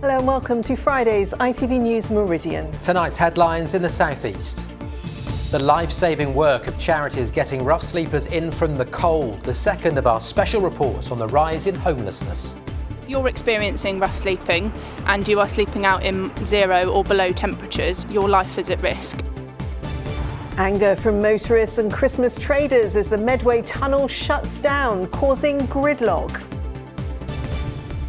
Hello and welcome to Friday's ITV News Meridian. Tonight's headlines in the southeast. The life-saving work of charities getting rough sleepers in from the cold. The second of our special reports on the rise in homelessness. If you're experiencing rough sleeping and you are sleeping out in 0 or below temperatures, your life is at risk. Anger from motorists and Christmas traders as the Medway tunnel shuts down, causing gridlock.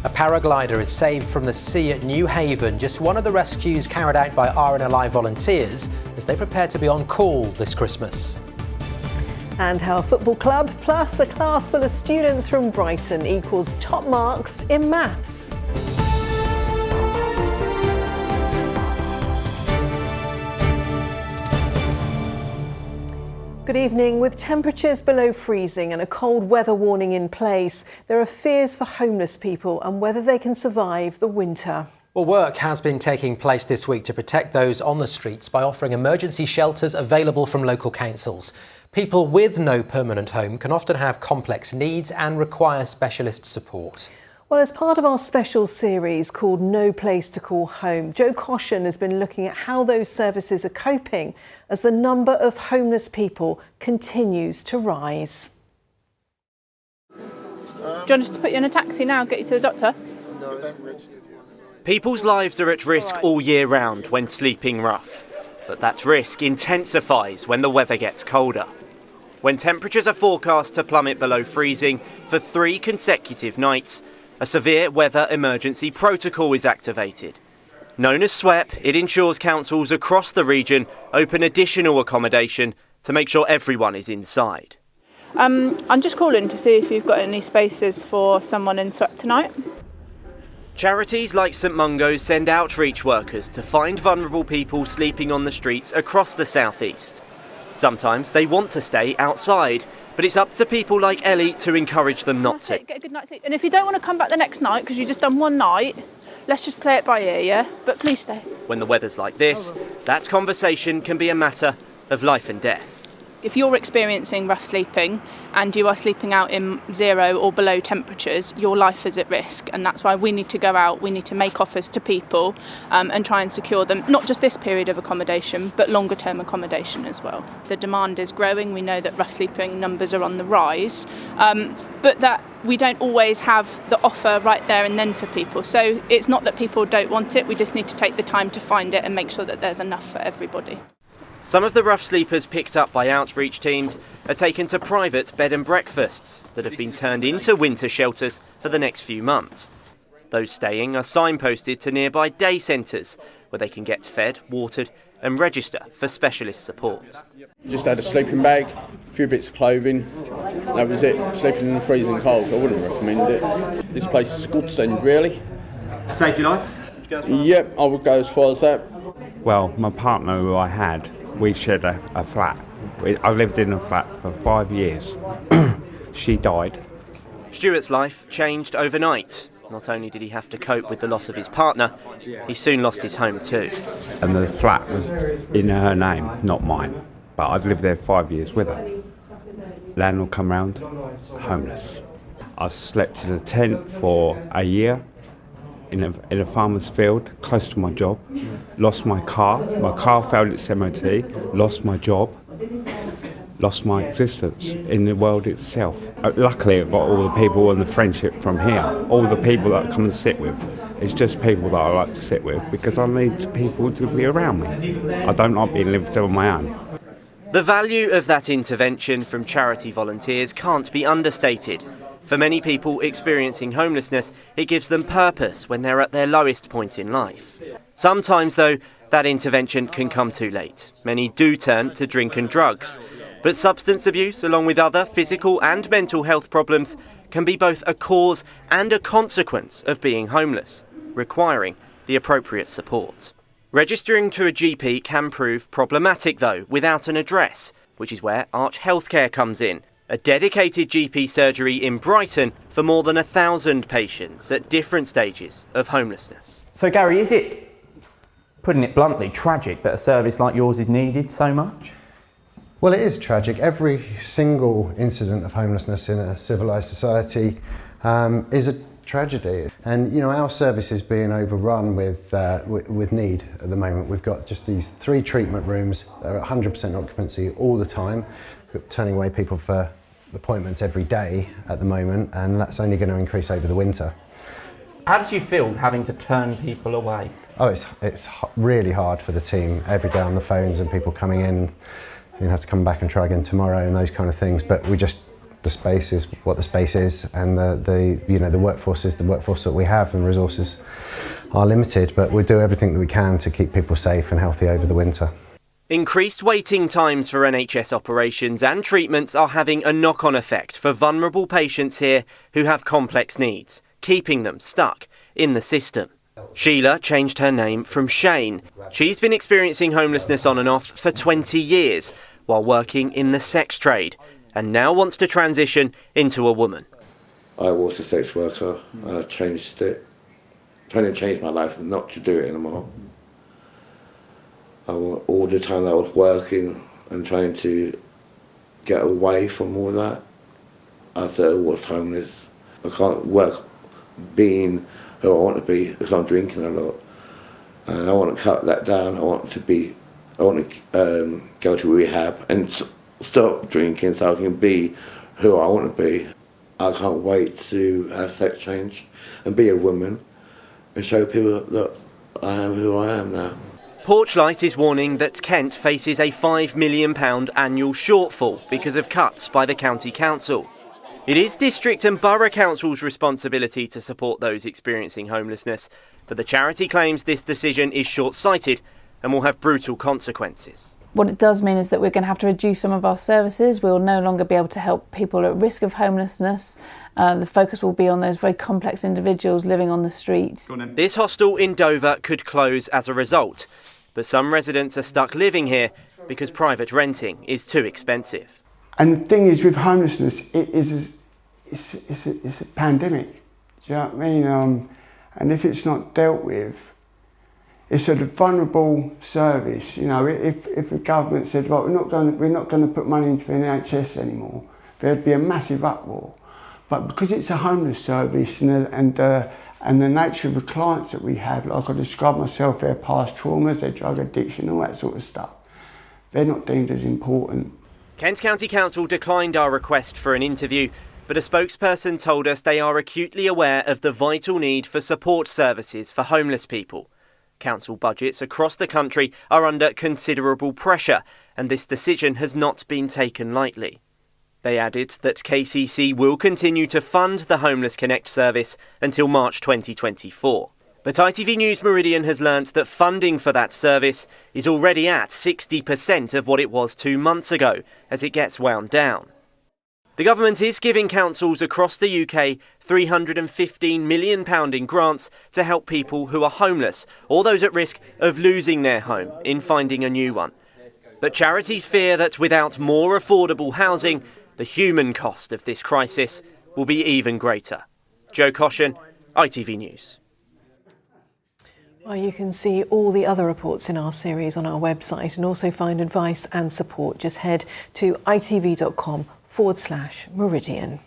A paraglider is saved from the sea at New Haven, just one of the rescues carried out by RNLI volunteers as they prepare to be on call this Christmas. And how a football club plus a class full of students from Brighton equals top marks in maths. Good evening. With temperatures below freezing and a cold weather warning in place, there are fears for homeless people and whether they can survive the winter. Well, work has been taking place this week to protect those on the streets by offering emergency shelters available from local councils. People with no permanent home can often have complex needs and require specialist support. Well, as part of our special series called No Place to Call Home, Joe Caution has been looking at how those services are coping as the number of homeless people continues to rise. Do you want us to put you in a taxi now and get you to the doctor? People's lives are at risk all year round when sleeping rough, but that risk intensifies when the weather gets colder. When temperatures are forecast to plummet below freezing for 3 consecutive nights, a severe weather emergency protocol is activated. Known as SWEP, it ensures councils across the region open additional accommodation to make sure everyone is inside. I'm just calling to see if you've got any spaces for someone in SWEP tonight. Charities like St Mungo's send outreach workers to find vulnerable people sleeping on the streets across the southeast. Sometimes they want to stay outside, but it's up to people like Ellie to encourage them not to. Get a good night's sleep. And if you don't want to come back the next night because you've just done one night, let's just play it by ear, yeah? But please stay. When the weather's like this, that conversation can be a matter of life and death. If you're experiencing rough sleeping and you are sleeping out in 0 or below temperatures, your life is at risk. And that's why we need to go out, we need to make offers to people and try and secure them, not just this period of accommodation, but longer term accommodation as well. The demand is growing. We know that rough sleeping numbers are on the rise, but that we don't always have the offer right there and then for people. So it's not that people don't want it, we just need to take the time to find it and make sure that there's enough for everybody. Some of the rough sleepers picked up by outreach teams are taken to private bed and breakfasts that have been turned into winter shelters for the next few months. Those staying are signposted to nearby day centres where they can get fed, watered and register for specialist support. Just had a sleeping bag, a few bits of clothing, that was it. Sleeping in the freezing cold, I wouldn't recommend it. This place is a godsend, really. Saved your life? Yep, I would go as far as that. Well, my partner who I had, we shared a flat. I lived in a flat for 5 years. She died. Stuart's life changed overnight. Not only did he have to cope with the loss of his partner, he soon lost his home too. And the flat was in her name, not mine. But I'd lived there 5 years with her. Landlord come round, homeless. I slept in a tent for a year in a farmer's field, close to my job. Lost my car failed its MOT, lost my job, lost my existence in the world itself. Luckily, I've got all the people and the friendship from here, all the people that I come and sit with. It's just people that I like to sit with because I need people to be around me. I don't like being lived on my own. The value of that intervention from charity volunteers can't be understated. For many people experiencing homelessness, it gives them purpose when they're at their lowest point in life. Sometimes, though, that intervention can come too late. Many do turn to drink and drugs. But substance abuse, along with other physical and mental health problems, can be both a cause and a consequence of being homeless, requiring the appropriate support. Registering to a GP can prove problematic, though, without an address, which is where Arch Healthcare comes in. A dedicated GP surgery in Brighton for more than 1,000 patients at different stages of homelessness. So Gary, is it, putting it bluntly, tragic that a service like yours is needed so much? Well, it is tragic. Every single incident of homelessness in a civilised society is a tragedy. And you know, our service is being overrun with need at the moment. We've got just these 3 treatment rooms that are at 100% occupancy all the time. We're turning away people for appointments every day at the moment, and that's only going to increase over the winter. How did you feel having to turn people away? Oh, it's really hard for the team every day on the phones, and people coming in. You have to come back and try again tomorrow and those kind of things. But the space is what the space is, and the workforce is the workforce that we have, and resources are limited. But we do everything that we can to keep people safe and healthy over the winter. Increased waiting times for NHS operations and treatments are having a knock-on effect for vulnerable patients here who have complex needs, keeping them stuck in the system. Sheila changed her name from Shane. She's been experiencing homelessness on and off for 20 years while working in the sex trade, and now wants to transition into a woman. I was a sex worker. I changed it, trying to change my life not to do it anymore. All the time I was working and trying to get away from all that, I thought I was homeless. I can't work being who I want to be because I'm drinking a lot, and I want to cut that down. I want to go to rehab and stop drinking so I can be who I want to be. I can't wait to have sex change and be a woman and show people that I am who I am now. Porchlight is warning that Kent faces a £5 million annual shortfall because of cuts by the county council. It is district and borough councils' responsibility to support those experiencing homelessness, but the charity claims this decision is short-sighted and will have brutal consequences. What it does mean is that we're going to have to reduce some of our services. We'll no longer be able to help people at risk of homelessness. The focus will be on those very complex individuals living on the streets. This hostel in Dover could close as a result, but some residents are stuck living here because private renting is too expensive. And the thing is with homelessness, it's a pandemic. Do you know what I mean? And if it's not dealt with, it's a vulnerable service. You know, if the government said, right, we're not going to put money into the NHS anymore, there'd be a massive uproar. But because it's a homeless service and the nature of the clients that we have, like I described myself, their past traumas, their drug addiction, all that sort of stuff, they're not deemed as important. Kent County Council declined our request for an interview, but a spokesperson told us they are acutely aware of the vital need for support services for homeless people. Council budgets across the country are under considerable pressure, and this decision has not been taken lightly. They added that KCC will continue to fund the Homeless Connect service until March 2024. But ITV News Meridian has learnt that funding for that service is already at 60% of what it was 2 months ago as it gets wound down. The government is giving councils across the UK £315 million in grants to help people who are homeless or those at risk of losing their home in finding a new one. But charities fear that without more affordable housing, the human cost of this crisis will be even greater. Joe Caution, ITV News. Well, you can see all the other reports in our series on our website and also find advice and support. Just head to itv.com/Meridian.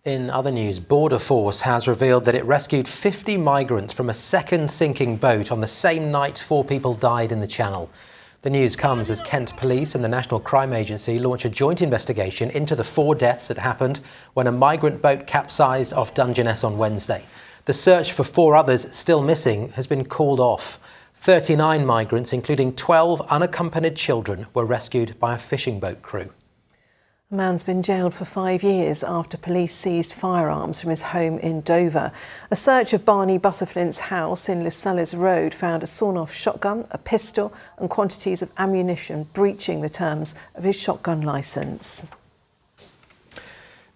In other news, Border Force has revealed that it rescued 50 migrants from a second sinking boat on the same night 4 people died in the Channel. The news comes as Kent Police and the National Crime Agency launch a joint investigation into the 4 deaths that happened when a migrant boat capsized off Dungeness on Wednesday. The search for 4 others still missing has been called off. 39 migrants, including 12 unaccompanied children, were rescued by a fishing boat crew. A man's been jailed for 5 years after police seized firearms from his home in Dover. A search of Barney Butterflint's house in Lissellis Road found a sawn-off shotgun, a pistol and quantities of ammunition, breaching the terms of his shotgun licence.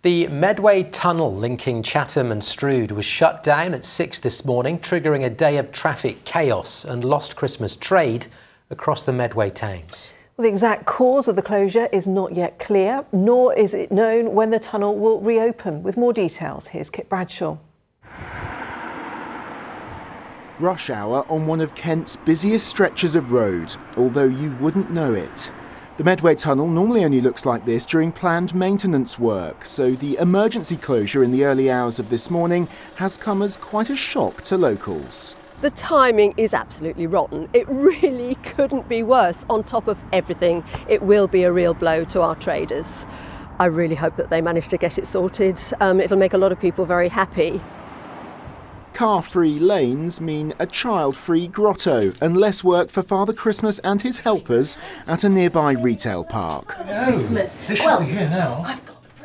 The Medway tunnel linking Chatham and Strood was shut down at 6 this morning, triggering a day of traffic chaos and lost Christmas trade across the Medway towns. Well, the exact cause of the closure is not yet clear, nor is it known when the tunnel will reopen. With more details, here's Kit Bradshaw. Rush hour on one of Kent's busiest stretches of road, although you wouldn't know it. The Medway tunnel normally only looks like this during planned maintenance work, so the emergency closure in the early hours of this morning has come as quite a shock to locals. The timing is absolutely rotten. It really couldn't be worse. On top of everything, it will be a real blow to our traders. I really hope that they manage to get it sorted. It'll make a lot of people very happy. Car-free lanes mean a child-free grotto and less work for Father Christmas and his helpers at a nearby retail park. Christmas. This should be here now.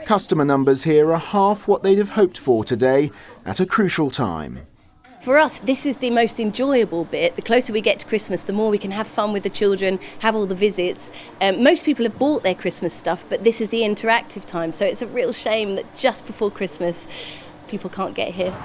Customer numbers here are half what they'd have hoped for today at a crucial time. For us, this is the most enjoyable bit. The closer we get to Christmas, the more we can have fun with the children, have all the visits. Most people have bought their Christmas stuff, but this is the interactive time, so it's a real shame that just before Christmas, people can't get here.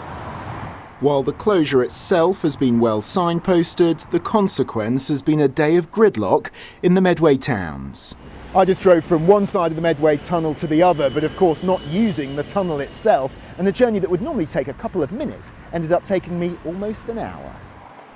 While the closure itself has been well signposted, the consequence has been a day of gridlock in the Medway towns. I just drove from one side of the Medway tunnel to the other, but of course not using the tunnel itself, and the journey that would normally take a couple of minutes ended up taking me almost an hour.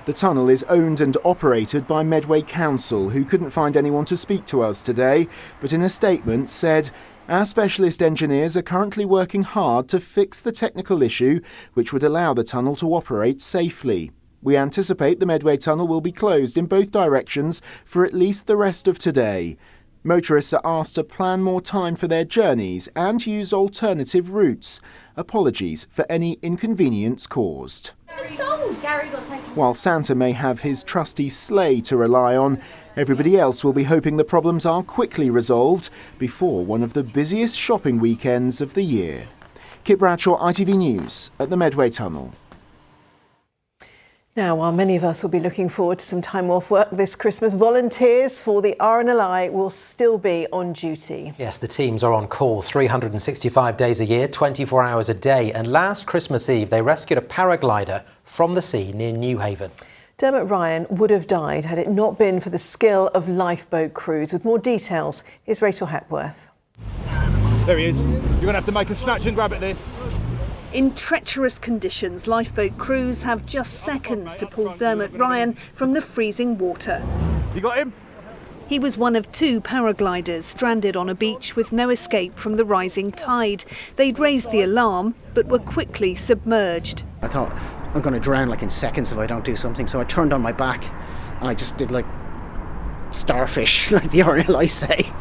The tunnel is owned and operated by Medway Council, who couldn't find anyone to speak to us today, but in a statement said, "Our specialist engineers are currently working hard to fix the technical issue which would allow the tunnel to operate safely. We anticipate the Medway tunnel will be closed in both directions for at least the rest of today. Motorists are asked to plan more time for their journeys and use alternative routes. Apologies for any inconvenience caused." While Santa may have his trusty sleigh to rely on, everybody else will be hoping the problems are quickly resolved before one of the busiest shopping weekends of the year. Kit Bradshaw, ITV News at the Medway Tunnel. Now, while many of us will be looking forward to some time off work this Christmas, volunteers for the RNLI will still be on duty. Yes, the teams are on call 365 days a year, 24 hours a day. And last Christmas Eve, they rescued a paraglider from the sea near Newhaven. Dermot Ryan would have died had it not been for the skill of lifeboat crews. With more details is Rachel Hepworth. There he is. You're going to have to make a snatch and grab at this. In treacherous conditions, lifeboat crews have just seconds to pull Dermot Ryan from the freezing water. You got him? He was one of two paragliders stranded on a beach with no escape from the rising tide. They'd raised the alarm, but were quickly submerged. I thought, I'm going to drown like in seconds if I don't do something, so I turned on my back and I just did like starfish, like the RNLI say.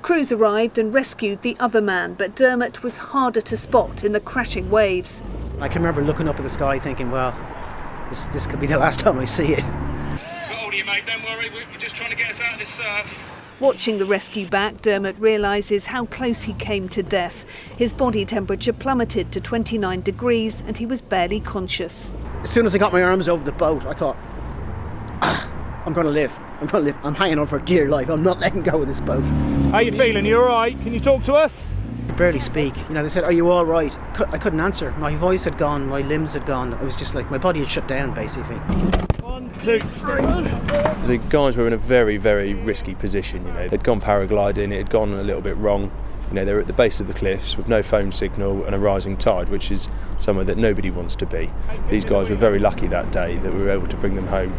Crews arrived and rescued the other man, but Dermot was harder to spot in the crashing waves. I can remember looking up at the sky thinking, well, this could be the last time I see it. Got hold of you, mate, don't worry, we're just trying to get us out of this surf. Watching the rescue back, Dermot realises how close he came to death. His body temperature plummeted to 29 degrees and he was barely conscious. As soon as I got my arms over the boat, I thought, I'm going to live. I'm hanging on for dear life. I'm not letting go of this boat. How you feeling? You all right? Can you talk to us? I barely speak. You know, they said, "Are you all right?" I couldn't answer. My voice had gone. My limbs had gone. It was just like my body had shut down, basically. 1, 2, 3. The guys were in a very, very risky position. You know, they'd gone paragliding. It had gone a little bit wrong. You know, they were at the base of the cliffs with no phone signal and a rising tide, which is somewhere that nobody wants to be. These guys were very lucky that day that we were able to bring them home.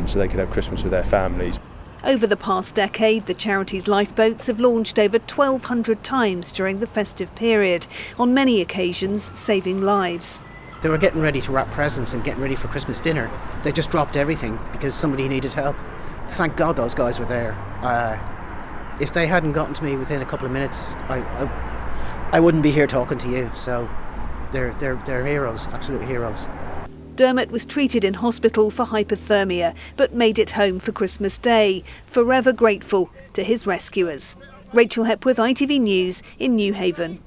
So they could have Christmas with their families. Over the past decade, the charity's lifeboats have launched over 1,200 times during the festive period, on many occasions saving lives. They were getting ready to wrap presents and getting ready for Christmas dinner. They just dropped everything because somebody needed help. Thank God those guys were there. If they hadn't gotten to me within a couple of minutes, I wouldn't be here talking to you. So they're heroes, absolute heroes. Dermot was treated in hospital for hypothermia, but made it home for Christmas Day, forever grateful to his rescuers. Rachel Hepworth, ITV News in Newhaven.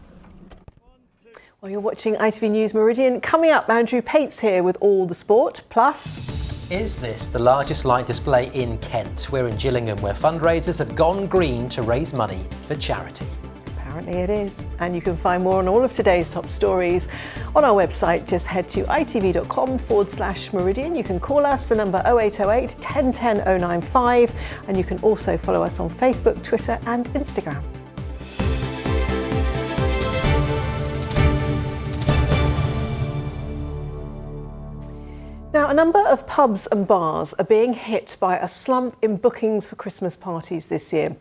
Well, you're watching ITV News Meridian. Coming up, Andrew Pate's here with all the sport. Plus, is this the largest light display in Kent? We're in Gillingham, where fundraisers have gone green to raise money for charity. Apparently it is. And you can find more on all of today's top stories on our website. Just head to itv.com/Meridian. You can call us, the number 0808 1010 095. And you can also follow us on Facebook, Twitter and Instagram. Now, a number of pubs and bars are being hit by a slump in bookings for Christmas parties this year.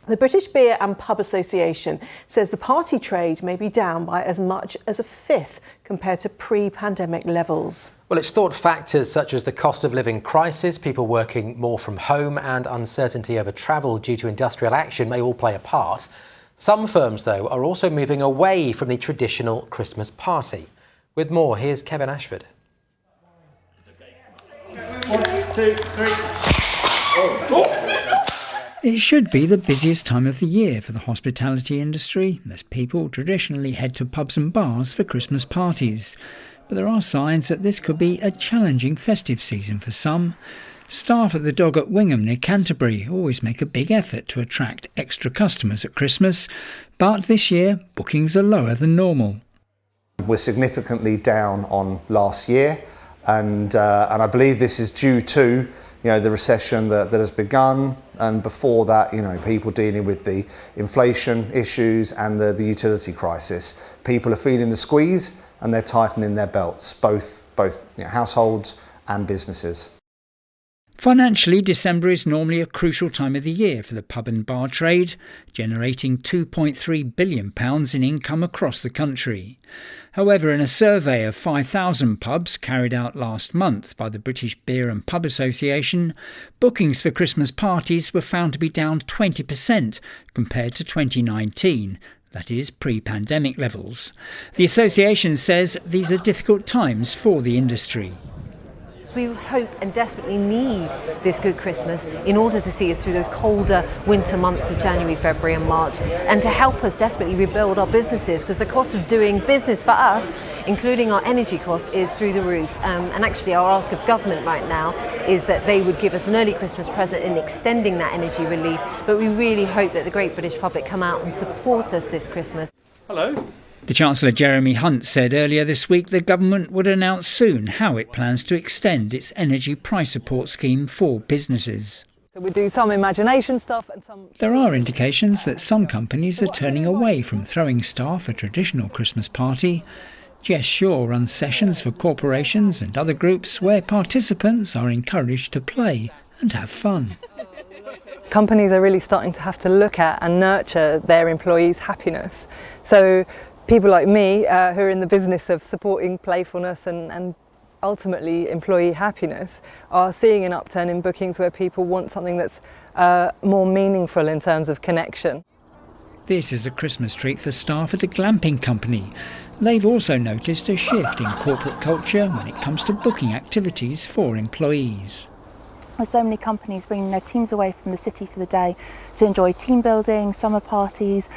The British Beer and Pub Association says the party trade may be down by as much as a fifth compared to pre-pandemic levels. Well, it's thought factors such as the cost of living crisis, people working more from home and uncertainty over travel due to industrial action may all play a part. Some firms, though, are also moving away from the traditional Christmas party. With more, here's Kevin Ashford. 1, 2, 3. It should be the busiest time of the year for the hospitality industry, as people traditionally head to pubs and bars for Christmas parties. But there are signs that this could be a challenging festive season for some. Staff at the Dog at Wingham near Canterbury always make a big effort to attract extra customers at Christmas, but this year bookings are lower than normal. We're significantly down on last year, and I believe this is due to the recession that has begun, and before that, people dealing with the inflation issues and the utility crisis. People are feeling the squeeze and they're tightening their belts, both households and businesses. Financially, December is normally a crucial time of the year for the pub and bar trade, generating £2.3 billion in income across the country. However, in a survey of 5,000 pubs carried out last month by the British Beer and Pub Association, bookings for Christmas parties were found to be down 20% compared to 2019. That is, pre-pandemic levels. The association says these are difficult times for the industry. We hope and desperately need this good Christmas in order to see us through those colder winter months of January, February and March, and to help us desperately rebuild our businesses, because the cost of doing business for us, including our energy costs, is through the roof. And actually our ask of government right now is that they would give us an early Christmas present in extending that energy relief, but we really hope that the great British public come out and support us this Christmas. Hello. The Chancellor Jeremy Hunt said earlier this week the government would announce soon how it plans to extend its energy price support scheme for businesses. So we do some imagination stuff and some... There are indications that some companies are turning away from throwing staff a traditional Christmas party. Jess Shaw runs sessions for corporations and other groups where participants are encouraged to play and have fun. Companies are really starting to have to look at and nurture their employees' happiness. So people like me who are in the business of supporting playfulness and ultimately employee happiness are seeing an upturn in bookings where people want something that's more meaningful in terms of connection. This is a Christmas treat for staff at a glamping company. They've also noticed a shift in corporate culture when it comes to booking activities for employees. With so many companies bringing their teams away from the city for the day to enjoy team building, summer parties,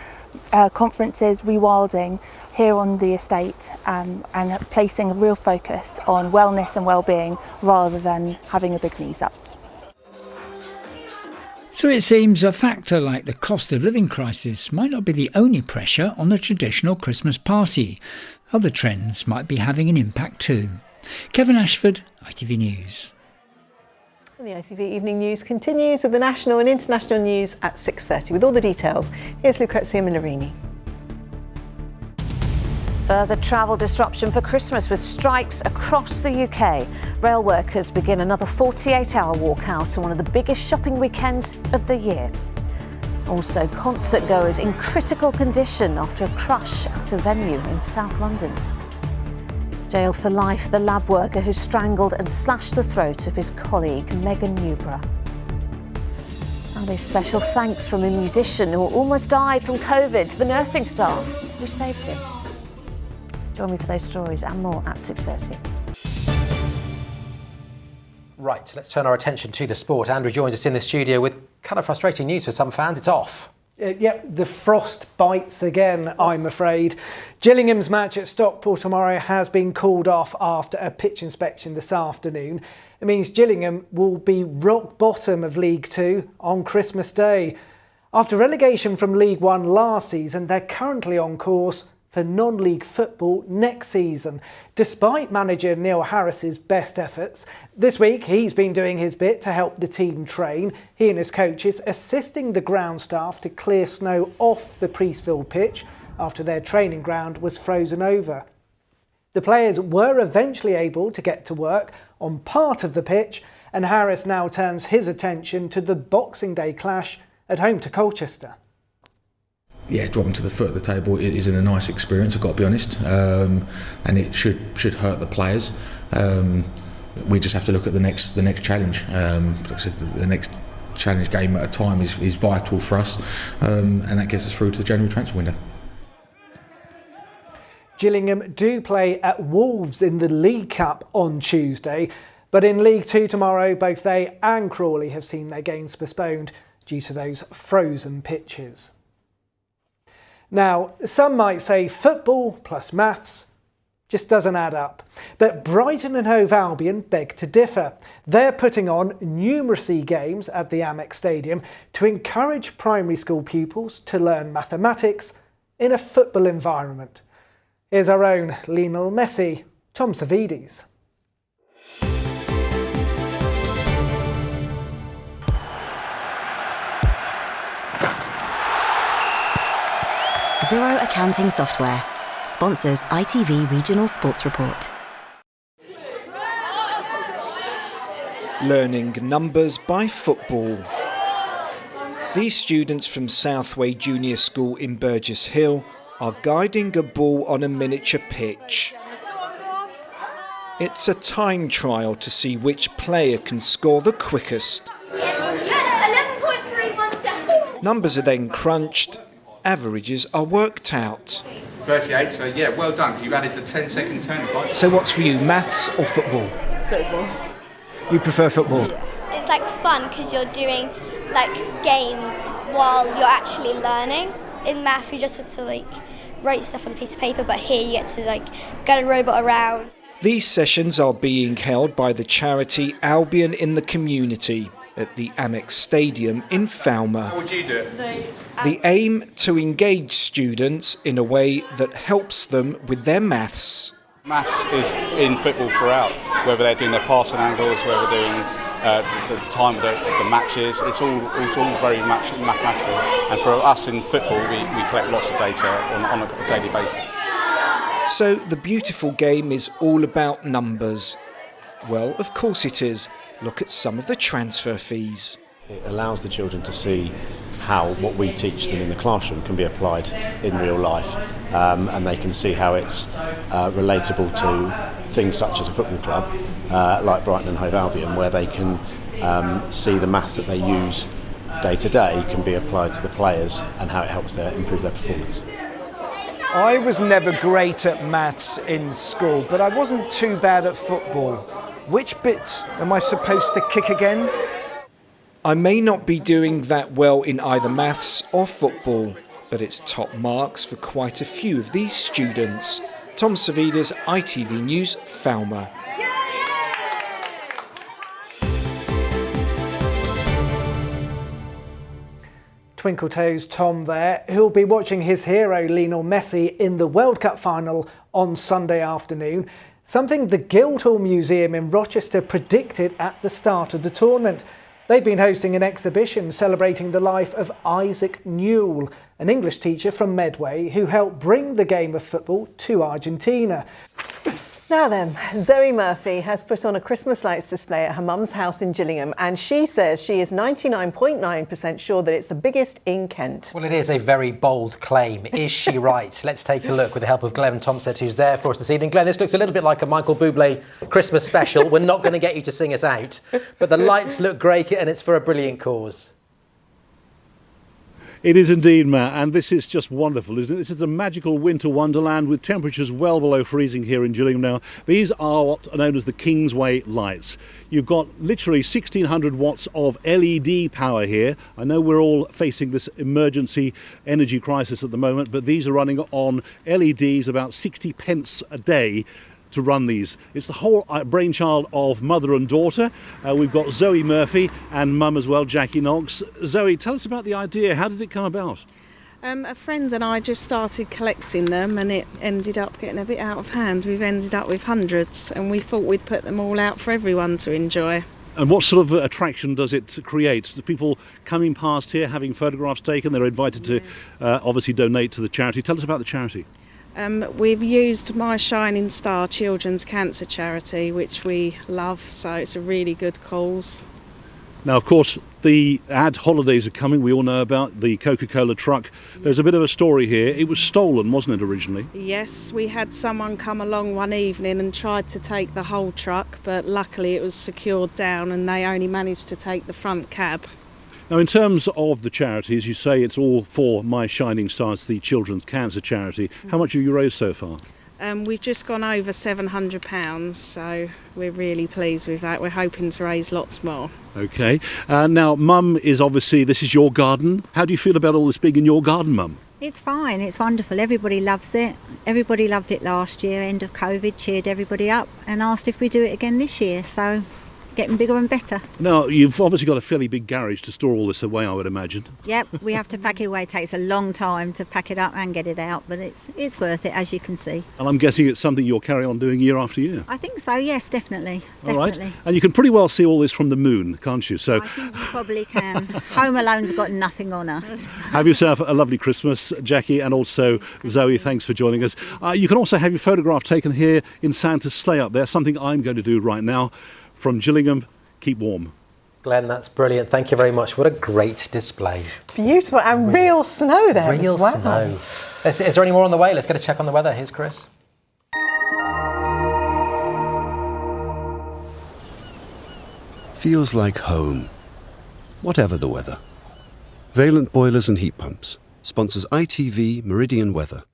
conferences, rewilding here on the estate, and placing a real focus on wellness and well-being rather than having a big knees up. So it seems a factor like the cost of living crisis might not be the only pressure on the traditional Christmas party. Other trends might be having an impact too. Kevin Ashford, ITV News. And the ITV Evening News continues with the national and international news at 6:30. With all the details, here's Lucrezia Millarini. Further travel disruption for Christmas with strikes across the UK. Rail workers begin another 48-hour walkout on one of the biggest shopping weekends of the year. Also, concert goers in critical condition after a crush at a venue in South London. Jailed for life, the lab worker who strangled and slashed the throat of his colleague, Megan Newborough. And a special thanks from a musician who almost died from COVID to the nursing staff who saved him. Join me for those stories and more at 6:30. Right, let's turn our attention to the sport. Andrew joins us in the studio with kind of frustrating news for some fans. It's off. Yeah, the frost bites again, I'm afraid. Gillingham's match at Stockport tomorrow has been called off after a pitch inspection this afternoon. It means Gillingham will be rock bottom of League Two on Christmas Day. After relegation from League One last season, they're currently on course for non-league football next season. Despite manager Neil Harris's best efforts, this week he's been doing his bit to help the team train. He and his coaches assisting the ground staff to clear snow off the Priestfield pitch after their training ground was frozen over. The players were eventually able to get to work on part of the pitch, and Harris now turns his attention to the Boxing Day clash at home to Colchester. Yeah, dropping to the foot of the table isn't a nice experience, I've got to be honest, and it should hurt the players. We just have to look at the next challenge. Like I said, the next challenge game at a time is vital for us, and that gets us through to the January transfer window. Gillingham do play at Wolves in the League Cup on Tuesday, but in League Two tomorrow, both they and Crawley have seen their games postponed due to those frozen pitches. Now, some might say football plus maths just doesn't add up. But Brighton and Hove Albion beg to differ. They're putting on numeracy games at the Amex Stadium to encourage primary school pupils to learn mathematics in a football environment. Here's our own Lionel Messi, Tom Savides. Zero Accounting Software sponsors ITV Regional Sports Report. Learning numbers by football. These students from Southway Junior School in Burgess Hill are guiding a ball on a miniature pitch. It's a time trial to see which player can score the quickest. 11.31 seconds. Numbers are then crunched, averages are worked out. 38, so yeah, well done. You've added the 10-second turning point. So what's for you, maths or football? Football. You prefer football? It's like fun because you're doing like games while you're actually learning. In math, you just have to like write stuff on a piece of paper, but here you get to like get a robot around. These sessions are being held by the charity Albion in the Community at the Amex Stadium in Falmer. How would you do it? The aim to engage students in a way that helps them with their maths. Maths is in football throughout, whether they're doing their passing angles, whether they're doing the time of the matches. It's all very much mathematical. And for us in football, we collect lots of data on a daily basis. So the beautiful game is all about numbers. Well, of course it is. Look at some of the transfer fees. It allows the children to see how what we teach them in the classroom can be applied in real life, and they can see how it's relatable to things such as a football club like Brighton and Hove Albion, where they can see the maths that they use day to day can be applied to the players and how it helps improve their performance. I was never great at maths in school, but I wasn't too bad at football. Which bit am I supposed to kick again? I may not be doing that well in either maths or football, but it's top marks for quite a few of these students. Tom Savides, ITV News, Falmer. Twinkle Toes Tom there, who'll be watching his hero Lionel Messi in the World Cup final on Sunday afternoon. Something the Guildhall Museum in Rochester predicted at the start of the tournament. They've been hosting an exhibition celebrating the life of Isaac Newell, an English teacher from Medway who helped bring the game of football to Argentina. Now then, Zoe Murphy has put on a Christmas lights display at her mum's house in Gillingham, and she says she is 99.9% sure that it's the biggest in Kent. Well, it is a very bold claim. Is she right? Let's take a look with the help of Glenn Thompson, who's there for us this evening. Glenn, this looks a little bit like a Michael Bublé Christmas special. We're not going to get you to sing us out, but the lights look great and it's for a brilliant cause. It is indeed, Matt, and this is just wonderful, isn't it? This is a magical winter wonderland with temperatures well below freezing here in Gillingham now. These are what are known as the Kingsway lights. You've got literally 1,600 watts of LED power here. I know we're all facing this emergency energy crisis at the moment, but these are running on LEDs about 60 pence a day to run these. It's the whole brainchild of mother and daughter. We've got Zoe Murphy and mum as well, Jackie Knox. Zoe, tell us about the idea. How did it come about? A friend and I just started collecting them and it ended up getting a bit out of hand. We've ended up with hundreds and we thought we'd put them all out for everyone to enjoy. And what sort of attraction does it create? The people coming past here having photographs taken, they're invited to obviously donate to the charity. Tell us about the charity. We've used My Shining Star Children's Cancer Charity, which we love, so it's a really good cause. Now, of course, the ad holidays are coming. We all know about the Coca-Cola truck. There's a bit of a story here. It was stolen, wasn't it, originally? Yes, we had someone come along one evening and tried to take the whole truck, but luckily it was secured down and they only managed to take the front cab. Now, in terms of the charities, you say it's all for My Shining Stars, the children's cancer charity. How much have you raised so far? We've just gone over £700, so we're really pleased with that. We're hoping to raise lots more. OK. Now, Mum is obviously, this is your garden. How do you feel about all this being in your garden, Mum? It's fine, it's wonderful. Everybody loves it. Everybody loved it last year, end of COVID, cheered everybody up and asked if we do it again this year. So getting bigger and better. Now, you've obviously got a fairly big garage to store all this away, I would imagine. Yep, we have to pack it away. It takes a long time to pack it up and get it out, but it's worth it, as you can see. And I'm guessing it's something you'll carry on doing year after year. I think so, yes, definitely. All right. And you can pretty well see all this from the moon, can't you? So I think you probably can. Home Alone's got nothing on us. Have yourself a lovely Christmas, Jackie, and also Zoe, thanks for joining us. You can also have your photograph taken here in Santa's sleigh up there, something I'm going to do right now. From Gillingham, keep warm. Glenn, that's brilliant. Thank you very much. What a great display. Beautiful. And real snow there as well. Real snow. Is there any more on the way? Let's get a check on the weather. Here's Chris. Feels like home, whatever the weather. Valent Boilers and Heat Pumps sponsors ITV Meridian Weather.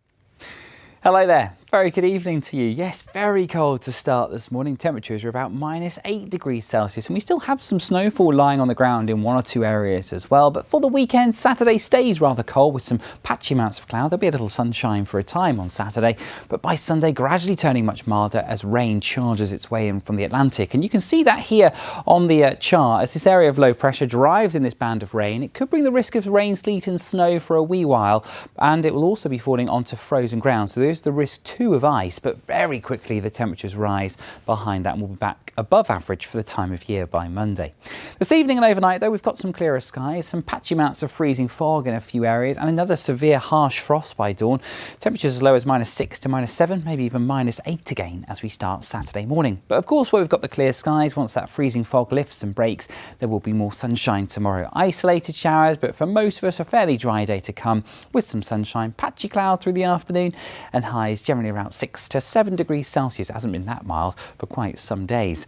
Hello there. Very good evening to you. Yes, very cold to start this morning. Temperatures are about -8 degrees Celsius and we still have some snowfall lying on the ground in one or two areas as well. But for the weekend, Saturday stays rather cold with some patchy amounts of cloud. There'll be a little sunshine for a time on Saturday, but by Sunday gradually turning much milder as rain charges its way in from the Atlantic. And you can see that here on the chart as this area of low pressure drives in this band of rain. It could bring the risk of rain, sleet and snow for a wee while, and it will also be falling onto frozen ground. So there's the risk too of ice, but very quickly the temperatures rise behind that and we'll be back above average for the time of year by Monday. This evening and overnight though, we've got some clearer skies, some patchy amounts of freezing fog in a few areas and another severe harsh frost by dawn. Temperatures as low as -6 to -7, maybe even -8 again as we start Saturday morning. But of course, where we've got the clear skies, once that freezing fog lifts and breaks, there will be more sunshine tomorrow. Isolated showers, but for most of us a fairly dry day to come with some sunshine, patchy cloud through the afternoon and highs generally around 6 to 7 degrees Celsius. It hasn't been that mild for quite some days.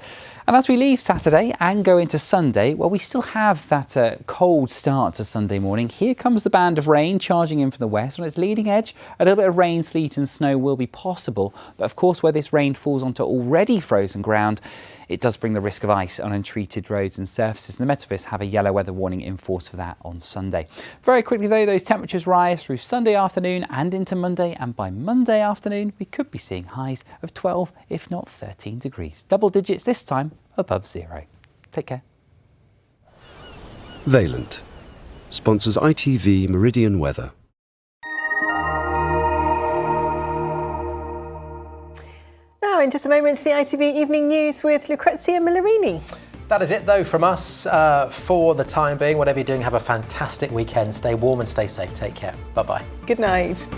And as we leave Saturday and go into Sunday, well, we still have that cold start to Sunday morning. Here comes the band of rain charging in from the west. On its leading edge, a little bit of rain, sleet and snow will be possible. But of course, where this rain falls onto already frozen ground, it does bring the risk of ice on untreated roads and surfaces. And the Met Office have a yellow weather warning in force for that on Sunday. Very quickly though, those temperatures rise through Sunday afternoon and into Monday. And by Monday afternoon, we could be seeing highs of 12, if not 13 degrees. Double digits this time above zero. Take care. Valent sponsors ITV Meridian Weather. Now, in just a moment, the ITV Evening News with Lucrezia Millarini. That is it, though, from us for the time being. Whatever you're doing, have a fantastic weekend. Stay warm and stay safe. Take care. Bye-bye. Good night.